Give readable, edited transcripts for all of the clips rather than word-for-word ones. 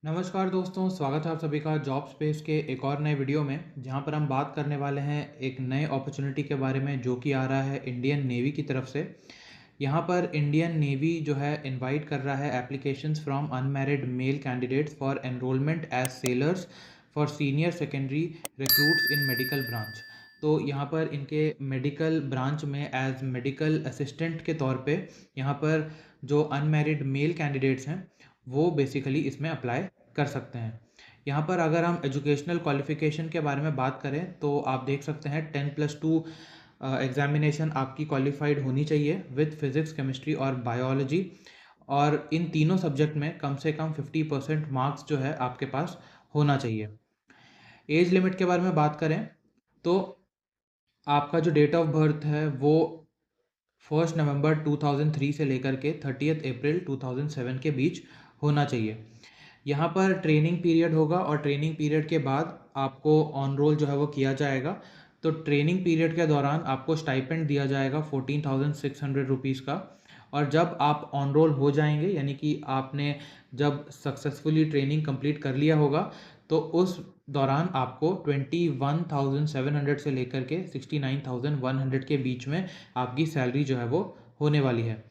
नमस्कार दोस्तों, स्वागत है आप सभी का जॉब स्पेस के एक और नए वीडियो में, जहां पर हम बात करने वाले हैं एक नए अपॉर्चुनिटी के बारे में जो कि आ रहा है इंडियन नेवी की तरफ से। यहां पर इंडियन नेवी जो है इनवाइट कर रहा है applications from unmarried male candidates for enrolment as sailors for senior secondary recruits in medical branch. तो यहाँ पर इनके मेडिकल ब्रांच में एज मेडिकल असिस्टेंट के तौर पे यहाँ पर जो अनमैरिड मेल कैंडिडेट्स हैं वो बेसिकली इसमें अप्लाई कर सकते हैं। यहाँ पर अगर हम एजुकेशनल क्वालिफिकेशन के बारे में बात करें तो आप देख सकते हैं 10+2 एग्जामिनेशन आपकी क्वालिफाइड होनी चाहिए विद फिजिक्स, केमिस्ट्री और बायोलॉजी, और इन तीनों सब्जेक्ट में कम से कम 50% मार्क्स जो है आपके पास होना चाहिए। एज लिमिट के बारे में बात करें तो आपका जो डेट ऑफ बर्थ है वो 1 नवंबर 2003 से लेकर के 30 अप्रैल 2007 के बीच होना चाहिए। यहाँ पर ट्रेनिंग पीरियड होगा और ट्रेनिंग पीरियड के बाद आपको ऑन रोल जो है वो किया जाएगा। तो ट्रेनिंग पीरियड के दौरान आपको स्टाइपेंड दिया जाएगा 14,600 रुपीज़ का, और जब आप ऑन रोल हो जाएंगे यानी कि आपने जब सक्सेसफुली ट्रेनिंग कंप्लीट कर लिया होगा तो उस दौरान आपको 21,700 से लेकर के 69,100 के बीच में आपकी सैलरी जो है वो होने वाली है।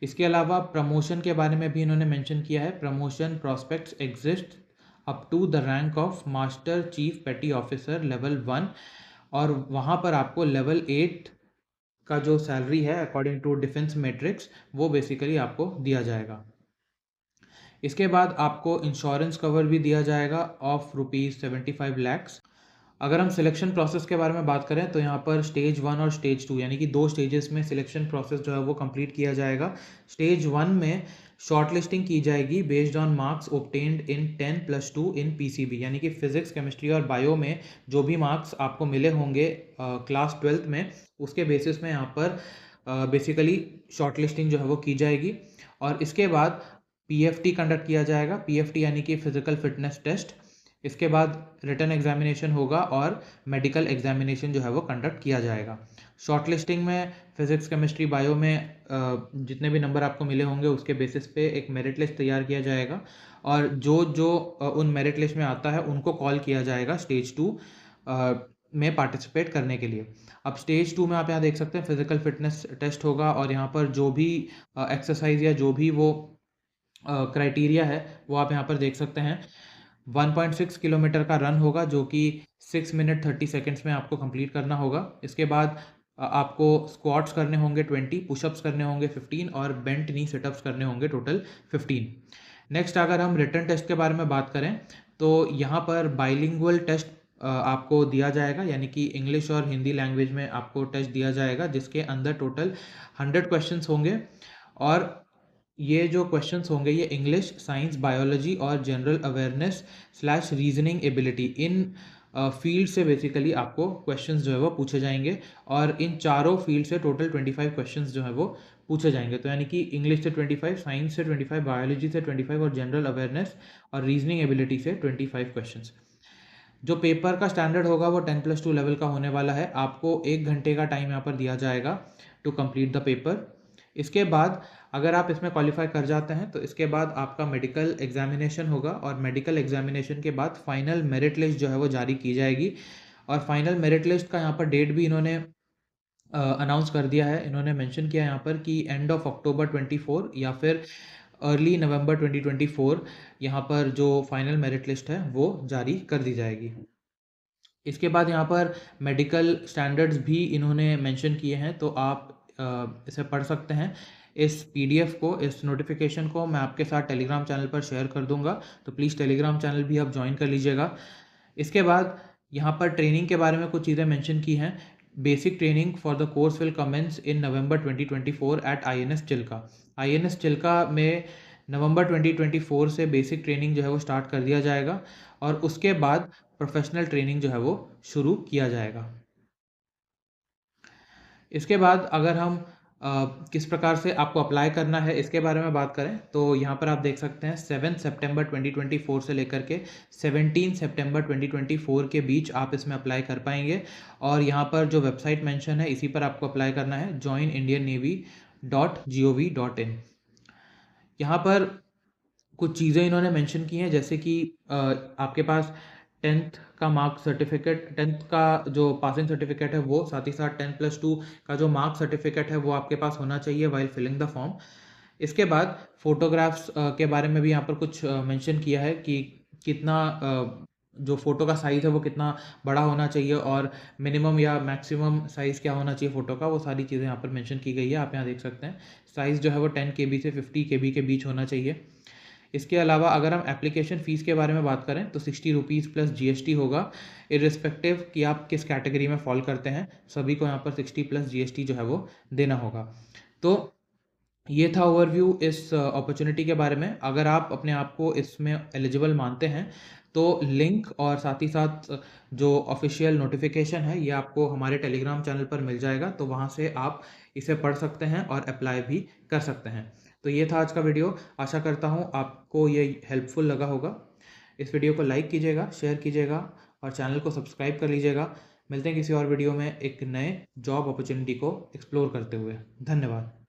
इसके अलावा प्रमोशन के बारे में भी इन्होंने मेंशन किया है। Promotion prospects exist up to the rank of master chief petty officer level 1, और वहाँ पर आपको लेवल 8 का जो सैलरी है अकॉर्डिंग टू डिफेंस मैट्रिक्स वो बेसिकली आपको दिया जाएगा। इसके बाद आपको इंश्योरेंस कवर भी दिया जाएगा ऑफ ₹75 लाख। अगर हम सिलेक्शन प्रोसेस के बारे में बात करें तो यहाँ पर स्टेज 1 और स्टेज 2 यानी कि दो स्टेजेस में सिलेक्शन प्रोसेस जो है वो कंप्लीट किया जाएगा। स्टेज 1 में शॉर्ट लिस्टिंग की जाएगी based on marks obtained in 10+2 in PCB, यानी कि फिजिक्स, केमिस्ट्री और बायो में जो भी मार्क्स आपको मिले होंगे क्लास 12th में, उसके बेसिस में यहाँ पर बेसिकली शॉर्ट लिस्टिंग जो है वो की जाएगी। और इसके बाद पीएफटी कंडक्ट किया जाएगा। पीएफटी यानी कि फिजिकल फिटनेस टेस्ट। इसके बाद रिटन एग्जामिनेशन होगा और मेडिकल एग्जामिनेशन जो है वो कंडक्ट किया जाएगा। शॉर्ट लिस्टिंग में फिजिक्स, केमिस्ट्री, बायो में जितने भी नंबर आपको मिले होंगे उसके बेसिस पे एक मेरिट लिस्ट तैयार किया जाएगा, और जो जो उन मेरिट लिस्ट में आता है उनको कॉल किया जाएगा स्टेज 2 में पार्टिसिपेट करने के लिए। अब स्टेज 2 में आप यहाँ देख सकते हैं फिजिकल फिटनेस टेस्ट होगा, और यहाँ पर जो भी एक्सरसाइज या जो भी वो क्राइटेरिया है वो आप यहाँ पर देख सकते हैं। 1.6 किलोमीटर का रन होगा जो कि 6 मिनट 30 सेकेंड्स में आपको कंप्लीट करना होगा। इसके बाद आपको स्क्वाट्स करने होंगे 20, पुशअप्स करने होंगे 15 और बेंट नी सिटअप्स करने होंगे टोटल 15। नेक्स्ट अगर हम रिटन टेस्ट के बारे में बात करें तो यहाँ पर बाइलिंगुअल टेस्ट आपको दिया जाएगा, यानी कि इंग्लिश और हिंदी लैंग्वेज में आपको टेस्ट दिया जाएगा जिसके अंदर टोटल 100 क्वेश्चंस होंगे। और ये जो क्वेश्चंस होंगे ये इंग्लिश, साइंस, बायोलॉजी और general awareness slash reasoning ability, इन फील्ड से बेसिकली आपको क्वेश्चंस जो है वो पूछे जाएंगे, और इन चारों फील्ड से टोटल 25 क्वेश्चंस जो है वो पूछे जाएंगे। तो यानी कि इंग्लिश से 25, साइंस से 25, बायोलॉजी से 25 और जनरल अवेयरनेस और रीजनिंग एबिलिटी से 25 क्वेश्चंस। जो पेपर का स्टैंडर्ड होगा वो 10+2 लेवल का होने वाला है। आपको 1 घंटे का टाइम यहाँ पर दिया जाएगा टू कंप्लीट द पेपर। इसके बाद अगर आप इसमें क्वालिफाई कर जाते हैं तो इसके बाद आपका मेडिकल एग्जामिनेशन होगा, और मेडिकल एग्जामिनेशन के बाद फाइनल मेरिट लिस्ट जो है वो जारी की जाएगी। और फाइनल मेरिट लिस्ट का यहाँ पर डेट भी इन्होंने अनाउंस कर दिया है। इन्होंने मेंशन किया यहाँ पर कि एंड ऑफ अक्टूबर 24 या फिर अर्ली नवंबर 2024 यहाँ पर जो फाइनल मेरिट लिस्ट है वो जारी कर दी जाएगी। इसके बाद यहाँ पर मेडिकल स्टैंडर्ड्स भी इन्होंने मेंशन किए हैं, तो आप इसे पढ़ सकते हैं। इस पीडीएफ को, इस नोटिफिकेशन को मैं आपके साथ टेलीग्राम चैनल पर शेयर कर दूंगा, तो प्लीज़ टेलीग्राम चैनल भी आप ज्वाइन कर लीजिएगा। इसके बाद यहाँ पर ट्रेनिंग के बारे में कुछ चीज़ें मेंशन की हैं। Basic training for the course will commence in November 2024 at INS Chilka. INS Chilka में नवंबर 2024 से बेसिक ट्रेनिंग जो है वो स्टार्ट कर दिया जाएगा, और उसके बाद प्रोफेशनल ट्रेनिंग जो है वो शुरू किया जाएगा। इसके बाद अगर हम किस प्रकार से आपको अप्लाई करना है इसके बारे में बात करें तो यहाँ पर आप देख सकते हैं 7 सितंबर 2024 से लेकर के 17 सितंबर 2024 के बीच आप इसमें अप्लाई कर पाएंगे। और यहाँ पर जो वेबसाइट मेंशन है इसी पर आपको अप्लाई करना है, joinindiannavy.gov.in। यहाँ पर कुछ चीज़ें इन्होंने मेंशन की हैं, जैसे कि आपके पास 10th का मार्क सर्टिफिकेट, 10th का जो पासिंग सर्टिफिकेट है वो, साथ ही साथ 10+2 का जो मार्क सर्टिफिकेट है वो आपके पास होना चाहिए वाइल फिलिंग द फॉर्म। इसके बाद फ़ोटोग्राफ्स के बारे में भी यहाँ पर कुछ मेंशन किया है कि कितना जो फ़ोटो का साइज़ है वो कितना बड़ा होना चाहिए और मिनिमम या मैक्सिमम साइज़ क्या होना चाहिए फ़ोटो का, वो सारी चीज़ें यहाँ पर मेंशन की गई है। आप यहाँ देख सकते हैं साइज़ जो है वो 10 KB से 50 KB के बीच होना चाहिए। इसके अलावा अगर हम एप्लीकेशन फ़ीस के बारे में बात करें तो 60 रुपीज़ प्लस GST होगा, इर्रिस्पेक्टिव कि आप किस कैटेगरी में फ़ॉल करते हैं, सभी को यहाँ पर 60 प्लस GST जो है वो देना होगा। तो ये था ओवरव्यू इस अपॉर्चुनिटी के बारे में। अगर आप अपने आप को इसमें एलिजिबल मानते हैं तो लिंक और साथ ही साथ जो ऑफिशियल नोटिफिकेशन है ये आपको हमारे टेलीग्राम चैनल पर मिल जाएगा, तो वहाँ से आप इसे पढ़ सकते हैं और अप्लाई भी कर सकते हैं। तो ये था आज का वीडियो। आशा करता हूँ आपको ये हेल्पफुल लगा होगा। इस वीडियो को लाइक कीजिएगा, शेयर कीजिएगा और चैनल को सब्सक्राइब कर लीजिएगा। मिलते हैं किसी और वीडियो में एक नए जॉब अपॉर्चुनिटी को एक्सप्लोर करते हुए। धन्यवाद।